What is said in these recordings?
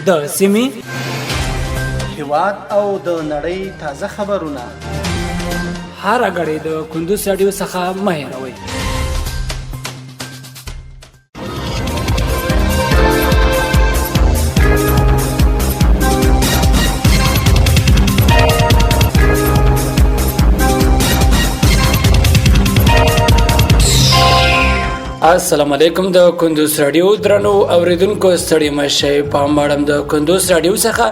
د سیمې هیواد او د نړۍ تازه خبرونه هر غړي د کندوز رادیو څخه مه هېروئ. السلام علیکم. د کندوز رادیو درنو اوریدونکو ستړي مشه په ماړم د کندوز رادیو څخه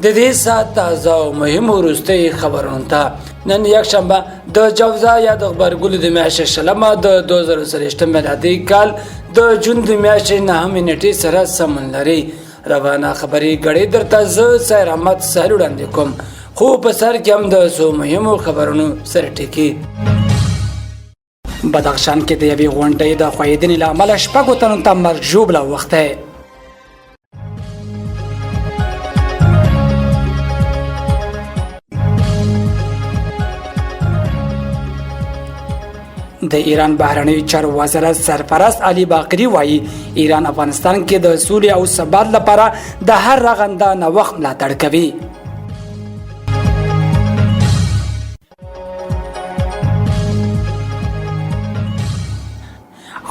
د دې سات تازه او مهم وروستي خبرونه ته نن یک شنبه د جوزا یا د خبرګل د میاشتې شلمه د 2023 میلادي کال د جون د میاشتې 9 نیټې سره سمون لري. روانه خبري غړي درته زه سیر احمد سهل وړاندې کوم. خو په سر کې هم د سو مهمو خبرونو سره ټکی. بدخشان کې د یوې غونډې د خویدنې له امله شپږو تنو ته مرګ ژوبله وخته. د ایران بهرنی چارو وزارت سرپرست علي باقری وایي ایران افغانستان کې د سولې او ثبات لپاره د هر رغنده نوښت ملاتړ کوي.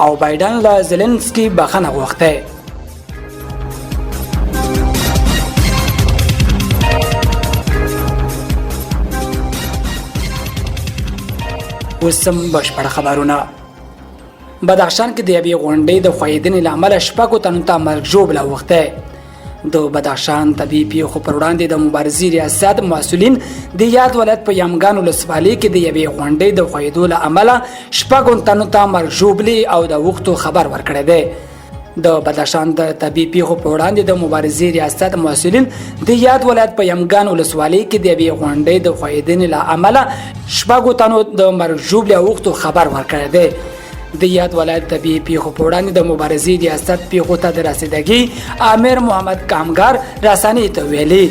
او بایدن له زيلنسکي بخښنه غوښته. وسم بشپړ خبرونه. بدخشان کې د یوې غونډې د خویدنې له امله شپږو تنو ته مرګ ژوبله وخته. د بدخشان طبي پیښو پر وړاندې د مبارزې ریاست مسؤلین د یاد ولایت په یمګان ولسوالۍ کې د یوې غونډې د خویدو له امله شپږو تنو ته مرګ ژوبلې او د وختو خبر ورکړی دی. د بدخشان د طبي پیښو پر وړاندې د مبارزې ریاست مسؤلین د یاد ولایت په یمګان ولسوالۍ کې د یوې غونډې د خویدنې له امله شپږو تنو د مرګ ژوبلې او وختو خبر ورکړی دی. د یاد ولایت طبي پیښو په وړاندې د مبارزې ریاست پیښو ته د رسیدګي امیر محمد کامګار رسنۍ ته ویلي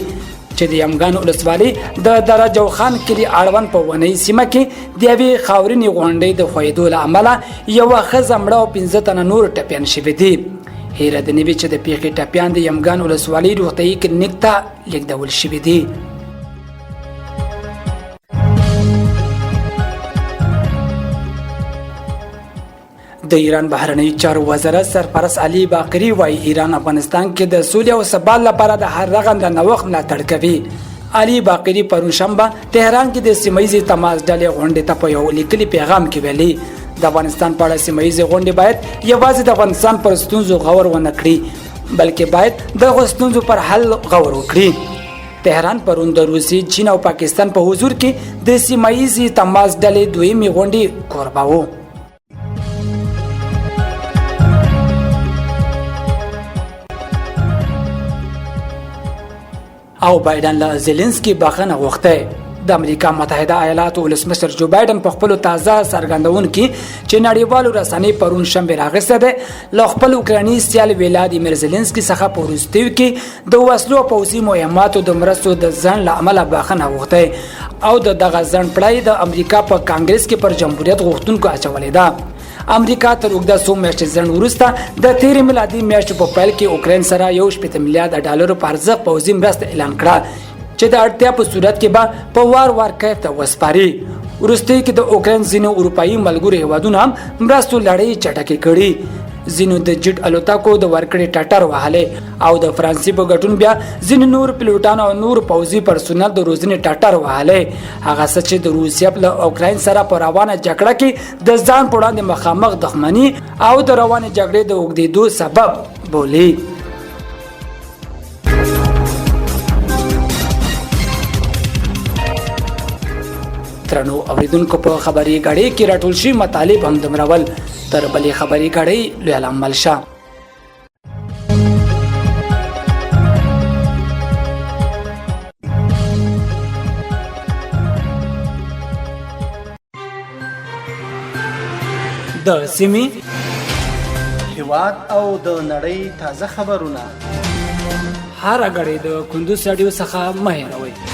چې د یمګان ولسوالۍ د درجو خان کلي اړوند په ونې سیمه کې د یوې خاورینې غونډې د خویدو له امله یوه ښځه مړه او 15 تنه نور ټپیان شوي دي. هیره د نوي چې د پیښې ټپیان د یمګان ولسوالۍ روغتیایي کلینیک ته لیږدول شوي دي. د ایران بهرنی چارو وزارت سرپرست علي باقری وایي ایران افغانستان کې د سولې او ثبات لپاره د هر رغنده نوښت ملاتړ کوي. علي باقری پرون شنبه تهران کې د سیمه‌ییزې تماس ډلې غونډې ته په یو لیکلي پیغام کې ویلي د افغانستان په اړه سیمه‌ییزې غونډې باید یوازې د افغانستان پر ستونزو غور ونه کړي بلکې باید د ستونزو پر حل غور وکړي. تهران پرون د روسیې، چین او پاکستان په حضور کې د سیمه‌ییزې تماس ډلې دویمې غونډې کوربه و. او بایدن له زيلنسکي بخښنه غوښته. د امریکا متحده ایالاتو ولسمشر جو بایدن په خپل تازه څرګندون کې چې نړیوالو رسنۍ پرون شنبه راغسته ده له خپل اوکراني سیال ولادیمیر زيلنسکي څخه په وروستیو کې د وسلو پوځي مهماتو د مرستو د ځنډ له امله بخښنه غوښته او دغه ځنډ پړای د امریکا په کانګرس کې پر جمهوریت غوښتونکو اچولې ده. امریکا تر اوږده څو میاشتې ځنډ وروسته د تیرې میلادي میاشتې په پیل کې اوکراین سره $1.8 میلیارډ په ارزښت پوځي مرسته اعلان کړه چې د اړتیا په صورت کې به په وار کیف ته وسپاري. وروسته کې د اوکراین ځینو اروپایي ملګرو هیوادونو هم مرستو لړۍ چټکې کړي. ځینو د جټ الوتکو د ورکړې ټټر وهلې او د فرانسې په ګټون بیا ځینو نور پیلوټانو او نور پوځي پرسونل د روزنې ټټر وهلې. هغه څه چې د روسیې له اوکراین سره په روانه جګړه کې د ځان په وړاندې مخامخ دښمني او د روانې جګړې د اوږدېدو سبب بولي. ترنو اوریدونکو په خبري غړې کې راټول شي مطالب هم دمرول تر بلې خبري غړې لوی عمل شه. د سیمې هیواد او د نړۍ تازه خبرونه هر غړې د کندوز رادیو څخه مه هېروئ.